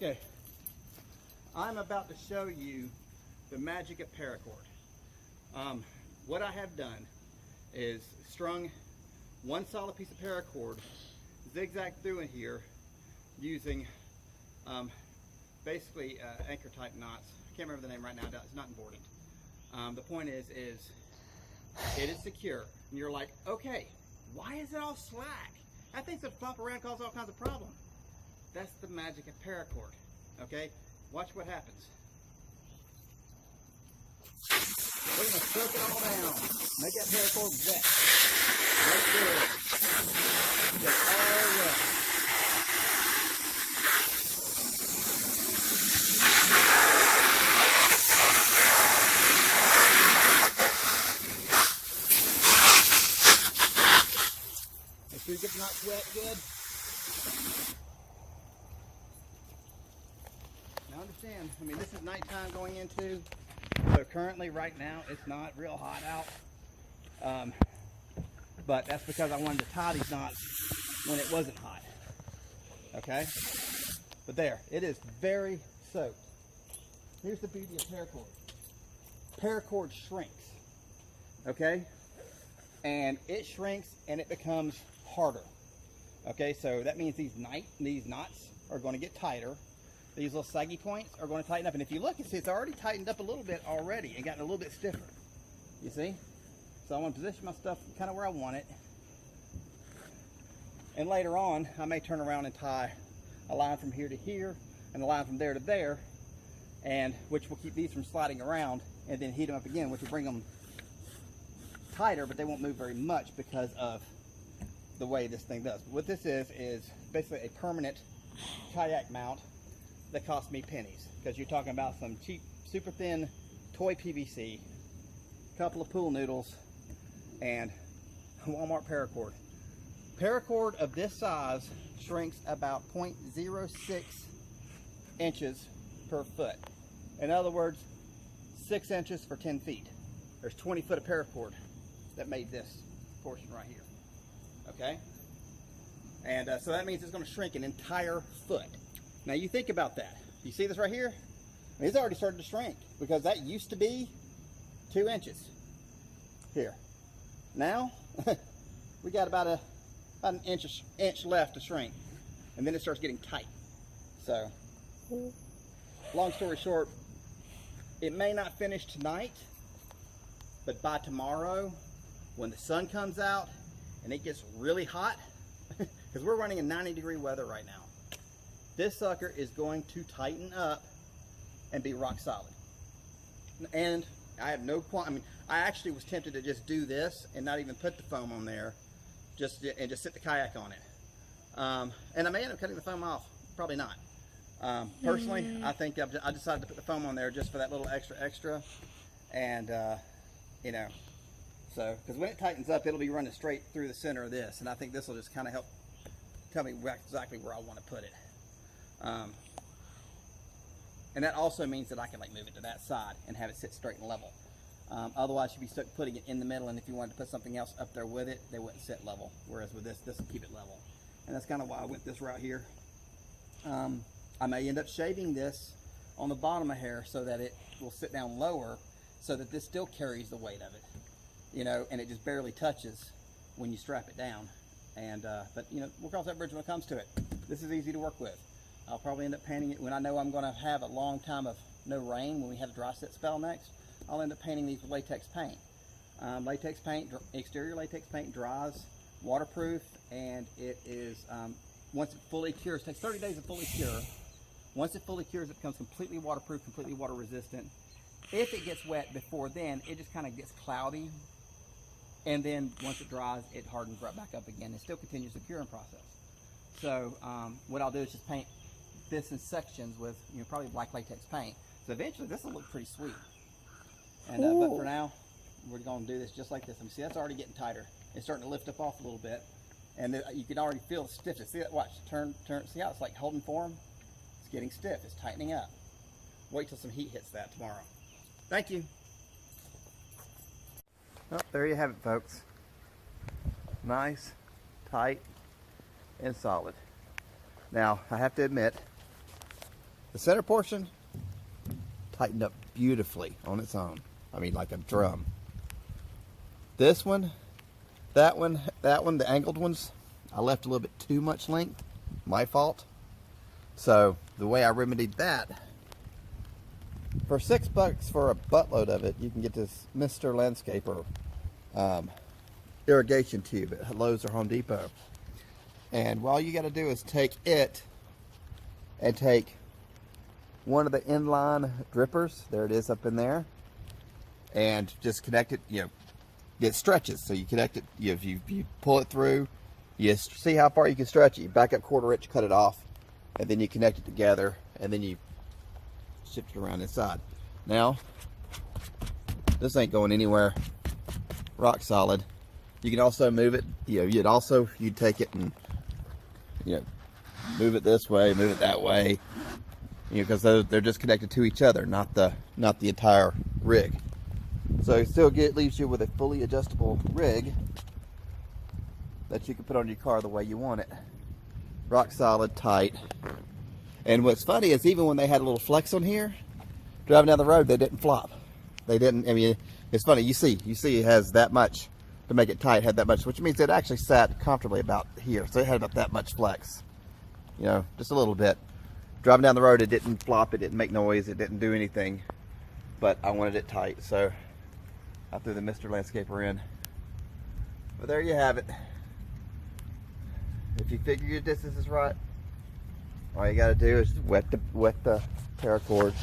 Okay, I'm about to show you the magic of paracord. What I have done is strung one solid piece of paracord, zigzag through in here using basically anchor type knots. I can't remember the name right now, it's not important. The point is it is secure. And you're like, okay, why is it all slack? That thing's gonna flop around, cause all kinds of problems. That's the magic of paracord, okay? Watch what happens. We're gonna soak it all down. Make that paracord wet. Right there. Get all wet. Make sure you get the knots wet good. Now understand, I mean, this is nighttime going into, so currently right now it's not real hot out. But that's because I wanted to tie these knots when it wasn't hot. Okay? But there, it is very soaked. Here's the beauty of paracord. Paracord shrinks. Okay? And it shrinks and it becomes harder. Okay, so that means these knots are going to get tighter. These little saggy points are going to tighten up. And if you look, it's already tightened up a little bit already and gotten a little bit stiffer. You see? So I want to position my stuff kind of where I want it. And later on, I may turn around and tie a line from here to here and a line from there to there, and which will keep these from sliding around, and then heat them up again, which will bring them tighter, but they won't move very much because of the way this thing does. What this is basically a permanent kayak mount that cost me pennies, because you're talking about some cheap, super thin toy PVC, couple of pool noodles, and Walmart paracord. Paracord of this size shrinks about 0.06 inches per foot. In other words, 6 inches for 10 feet. There's 20 foot of paracord that made this portion right here. Okay? And so that means it's going to shrink an entire foot. Now you think about that. You see this right here? I mean, it's already started to shrink, because that used to be 2 inches here. Now we got about an inch left to shrink, and then it starts getting tight. So long story short, it may not finish tonight, but by tomorrow, when the sun comes out and it gets really hot, because we're running in 90-degree weather right now, this sucker is going to tighten up and be rock solid. And I have no I mean, I actually was tempted to just do this and not even put the foam on there, just sit the kayak on it. And I may end up cutting the foam off, probably not. Personally, I think I decided to put the foam on there just for that little extra, and you know, so because when it tightens up, it'll be running straight through the center of this, and I think this will just kind of help tell me exactly where I want to put it. And that also means that I can like move it to that side and have it sit straight and level. Otherwise you'd be stuck putting it in the middle, and if you wanted to put something else up there with it, they wouldn't sit level. Whereas with this will keep it level. And that's kind of why I went this route here. I may end up shaving this on the bottom of here so that it will sit down lower, so that this still carries the weight of it, you know, and it just barely touches when you strap it down. And but you know, we'll cross that bridge when it comes to it. This is easy to work with. I'll probably end up painting it when I know I'm going to have a long time of no rain. When we have a dry set spell next, I'll end up painting these with latex paint. Latex paint, exterior latex paint, dries waterproof, and it is, once it fully cures, it takes 30 days to fully cure. Once it fully cures, it becomes completely waterproof, completely water resistant. If it gets wet before then, it just kind of gets cloudy, and then once it dries, it hardens right back up again. It still continues the curing process. So what I'll do is just paint this in sections with, you know, probably black latex paint. So eventually this will look pretty sweet. And but for now, we're going to do this just like this. I mean, see, that's already getting tighter. It's starting to lift up off a little bit, and you can already feel the stiffness. See that? Watch, turn. See how it's like holding form? It's getting stiff. It's tightening up. Wait till some heat hits that tomorrow. Thank you. Well, there you have it, folks. Nice, tight, and solid. Now, I have to admit, The center portion tightened up beautifully on its own. I mean, like a drum. This one, that one, the angled ones, I left a little bit too much length. My fault. So the way I remedied that, for $6 for a buttload of it, you can get this Mr. Landscaper irrigation tube at Lowe's or Home Depot. And all you got to do is take it and take one of the inline drippers, there it is up in there, and just connect it, you know, it stretches. So you connect it, if you pull it through, you see how far you can stretch it. You back up 1/4 inch, cut it off, and then you connect it together, and then you shift it around inside. Now, this ain't going anywhere. Rock solid. You can also move it, you know, you'd take it and, you know, move it this way, move it that way, you know, because they're just connected to each other, not the entire rig. So it still leaves you with a fully adjustable rig that you can put on your car the way you want it. Rock solid, tight. And what's funny is even when they had a little flex on here, driving down the road, they didn't flop. They didn't, I mean, it's funny, you see it has that much to make it tight, had that much, which means it actually sat comfortably about here. So it had about that much flex, you know, just a little bit. Driving down the road, it didn't flop, it didn't make noise, it didn't do anything, but I wanted it tight, so I threw the Mr. Landscaper in. But there you have it. If you figure your distance is right, all you got to do is wet the paracord,